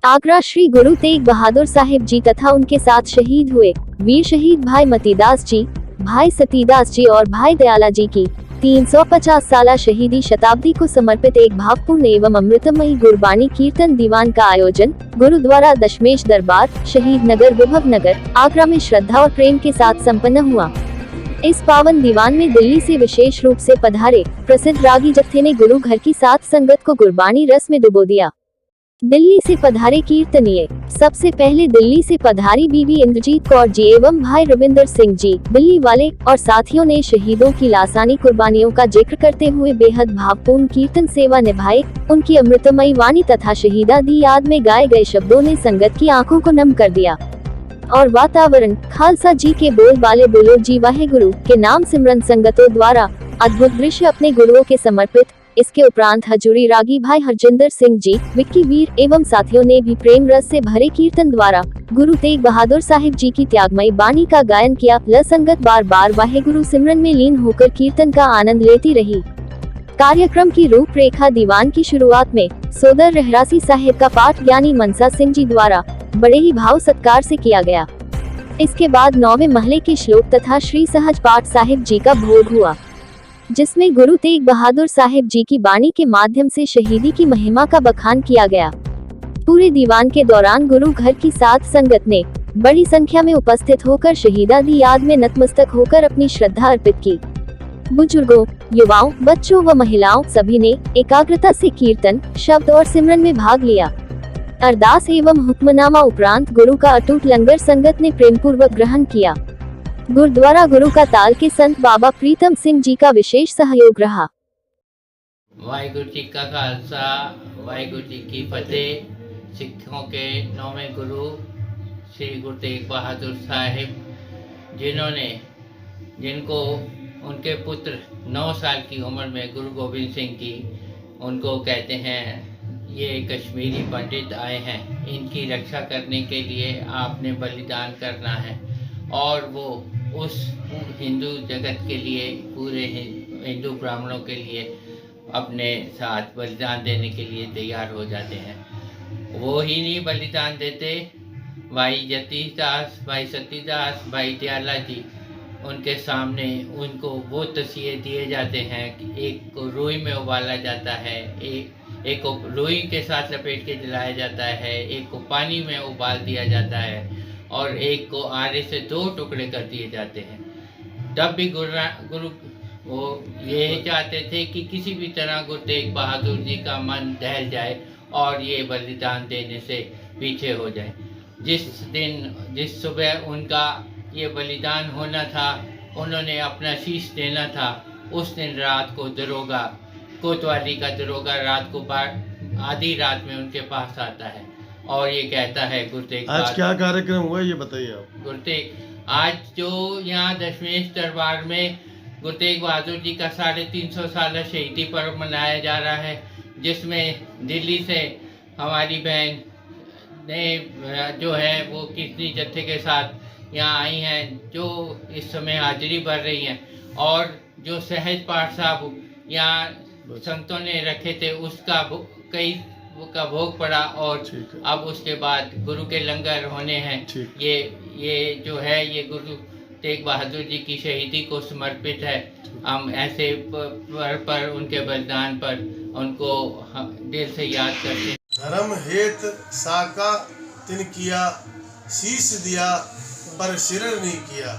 आगरा श्री गुरु तेग बहादुर साहिब जी तथा उनके साथ शहीद हुए वीर शहीद भाई मतीदास जी, भाई सतीदास जी और भाई दयाला जी की 350 साला शहीदी शताब्दी को समर्पित एक भावपूर्ण एवं अमृतमयी गुरबाणी कीर्तन दीवान का आयोजन गुरुद्वारा दशमेश दरबार, शहीद नगर, विभव नगर, आगरा में श्रद्धा और प्रेम के साथ संपन्न हुआ। इस पावन दीवान में दिल्ली से विशेष रूप से पधारे प्रसिद्ध रागी जत्थे ने गुरु घर की साथ संगत को गुरबाणी रस में डुबो दिया। दिल्ली से पधारे कीर्तनीय सबसे पहले दिल्ली से पधारी बीबी इंद्रजीत कौर जी एवं भाई रविंदर सिंह जी दिल्ली वाले और साथियों ने शहीदों की लासानी कुर्बानियों का जिक्र करते हुए बेहद भावपूर्ण कीर्तन सेवा निभाई। उनकी अमृतमयी वाणी तथा शहीदा दी याद में गाए गए शब्दों ने संगत की आंखों को नम कर दिया और वातावरण खालसा जी के बोल बाले बोलो जी वाहे गुरु के नाम सिमरन संगतों द्वारा अद्भुत दृश्य अपने गुरुओं के समर्पित। इसके उपरांत हजूरी रागी भाई हरजिंदर सिंह जी, विक्की वीर एवं साथियों ने भी प्रेम रस से भरे कीर्तन द्वारा गुरु तेग बहादुर साहिब जी की त्यागमयी बानी का गायन किया। संगत बार बार वाहे गुरु सिमरन में लीन होकर कीर्तन का आनंद लेती रही। कार्यक्रम की रूपरेखा दीवान की शुरुआत में सोदर रहरासी साहिब का पाठ ज्ञानी मनसा सिंह जी द्वारा बड़े ही भाव सत्कार से किया गया। इसके बाद 9वें महले के श्लोक तथा श्री सहज पाठ साहिब जी का भोग हुआ, जिसमें गुरु तेग बहादुर साहिब जी की बाणी के माध्यम से शहीदी की महिमा का बखान किया गया। पूरे दीवान के दौरान गुरु घर की साथ संगत ने बड़ी संख्या में उपस्थित होकर शहीदा दी याद में नतमस्तक होकर अपनी श्रद्धा अर्पित की। बुजुर्गों, युवाओं, बच्चों व महिलाओं सभी ने एकाग्रता से कीर्तन, शब्द और सिमरन में भाग लिया। अरदास एवं हुक्मनामा उपरांत गुरु का अटूट लंगर संगत ने प्रेम पूर्वक ग्रहण किया। गुरुद्वारा गुरु का ताल के संत बाबा प्रीतम सिंह जी का विशेष सहयोग रहा। वाहिगुरु जी का खालसा, वाहिगुरु जी की फतेह। सिखों के 9वें गुरु श्री गुरु तेग बहादुर साहिब, जिनको उनके पुत्र 9 साल की उम्र में गुरु गोविंद सिंह जी, उनको कहते हैं ये कश्मीरी पंडित आए हैं, इनकी रक्षा करने के लिए आपने बलिदान करना है। और वो उस हिंदू जगत के लिए, पूरे हिंदू ब्राह्मणों के लिए अपने साथ बलिदान देने के लिए तैयार हो जाते हैं। वो ही नहीं बलिदान देते, भाई जतीदास, भाई सतीदास, भाई दयाला जी, उनके सामने उनको वो तसिए दिए जाते हैं कि एक को रुई में उबाला जाता है, एक को रुई के साथ लपेट के जलाया जाता है, एक को पानी में उबाल दिया जाता है और एक को आरे से 2 टुकड़े कर दिए जाते हैं। तब भी गुरु वो ये चाहते थे कि किसी भी तरह गुरु तेग बहादुर जी का मन दहल जाए और ये बलिदान देने से पीछे हो जाए। जिस सुबह उनका ये बलिदान होना था, उन्होंने अपना शीश देना था, उस दिन रात को दरोगा, कोतवाली का दरोगा रात को आधी रात में उनके पास आता है और ये कहता है गुरु तेग, आज क्या कार्यक्रम हुआ ये बताइए आप। गुरु तेग, आज जो यहाँ दशमेश दरबार में गुरु तेग बहादुर जी का 350 साल शहीदी पर्व मनाया जा रहा है, जिसमें दिल्ली से हमारी बहन ने जो है वो कीर्तनी जत्थे के साथ यहाँ आई हैं, जो इस समय हाजिरी भर रही हैं। और जो सहज पाठ साहब यहाँ संतों ने रखे थे, उसका कई का भोग पड़ा और अब उसके बाद गुरु के लंगर होने हैं। ये जो है ये गुरु तेग बहादुर जी की शहीदी को समर्पित है। हम ऐसे पर उनके बलिदान पर उनको दिल से याद करते हैं। धर्म हेत साका तिन किया, शीश दिया पर सिर नहीं किया।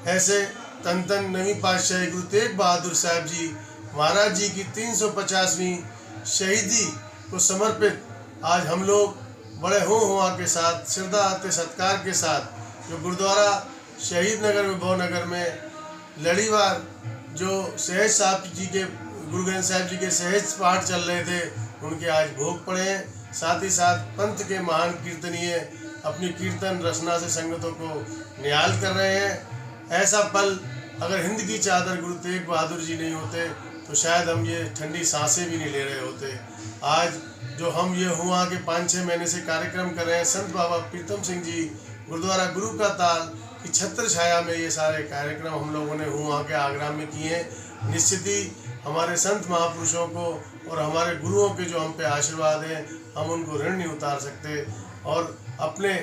ऐसे तन नवीं पातशाही गुरु तेग बहादुर साहब जी महाराज जी की 350वीं शहीदी को समर्पित आज हम लोग बड़े हुआ के साथ, श्रद्धा आते सत्कार के साथ, जो गुरुद्वारा शहीद नगर विभव नगर में लड़ीवार जो सहज साहब जी के, गुरु ग्रंथ साहिब जी के सहज पाठ चल रहे थे, उनके आज भोग पड़े हैं। साथ ही साथ पंथ के महान कीर्तनीय अपनी कीर्तन रचना से संगतों को निहाल कर रहे हैं। ऐसा पल अगर हिंद की चादर गुरु तेग बहादुर जी नहीं होते तो शायद हम ये ठंडी सांसें भी नहीं ले रहे होते। आज जो हम ये हुआ के 5-6 महीने से कार्यक्रम कर रहे हैं, संत बाबा प्रीतम सिंह जी, गुरुद्वारा गुरु का ताल कि छत्र छाया में ये सारे कार्यक्रम हम लोगों ने वहाँ के आगरा में किए हैं। निश्चित ही हमारे संत महापुरुषों को और हमारे गुरुओं के जो हम पे आशीर्वाद हैं, हम उनको ऋण नहीं उतार सकते। और अपने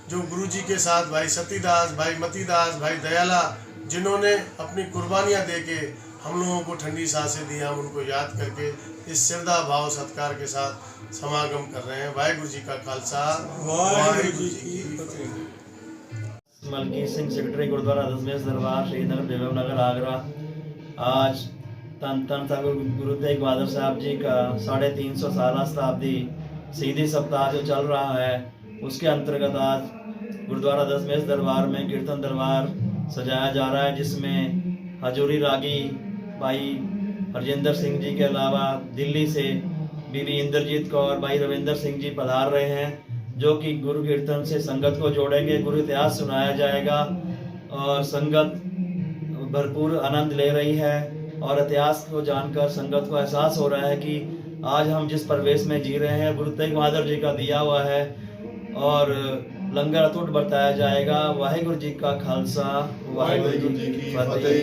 जो गुरु जी के साथ भाई सतीदास, भाई मतीदास, भाई दयाला, जिन्होंने अपनी कुर्बानियाँ दे के हम लोगों को ठंडी सांसें दी, हम उनको याद करके इस श्रद्धा भाव सत्कार के साथ समागम कर रहे हैं। वाहिगुरु जी का खालसा, वाहिगुरु जी की फतेह। मलकीत सिंह, सेक्रेटरी गुरुद्वारा दशमेश दरबार, श्रीनगर, बेगम नगर, आगरा। आज तन गुरु तेग बहादुर साहब जी का 350 साला शताब्दी शहीदी सप्ताह जो चल रहा है, उसके अंतर्गत आज गुरुद्वारा दशमेश दरबार में कीर्तन दरबार सजाया जा रहा है, जिसमें हजूरी रागी भाई हरजिंदर सिंह जी के अलावा दिल्ली से बीबी इंद्रजीत कौर, भाई रविंदर सिंह जी पधार रहे हैं, जो कि गुरु कीर्तन से संगत को जोड़ेंगे। गुरु इतिहास सुनाया जाएगा और संगत भरपूर आनंद ले रही है और इतिहास को जानकर संगत को एहसास हो रहा है कि आज हम जिस परिवेश में जी रहे हैं गुरु तेग बहादुर जी का दिया हुआ है और लंगर अटूट बरताया जाएगा। वाहिगुरु जी का खालसा, वाहिगुरु जी की फतेह।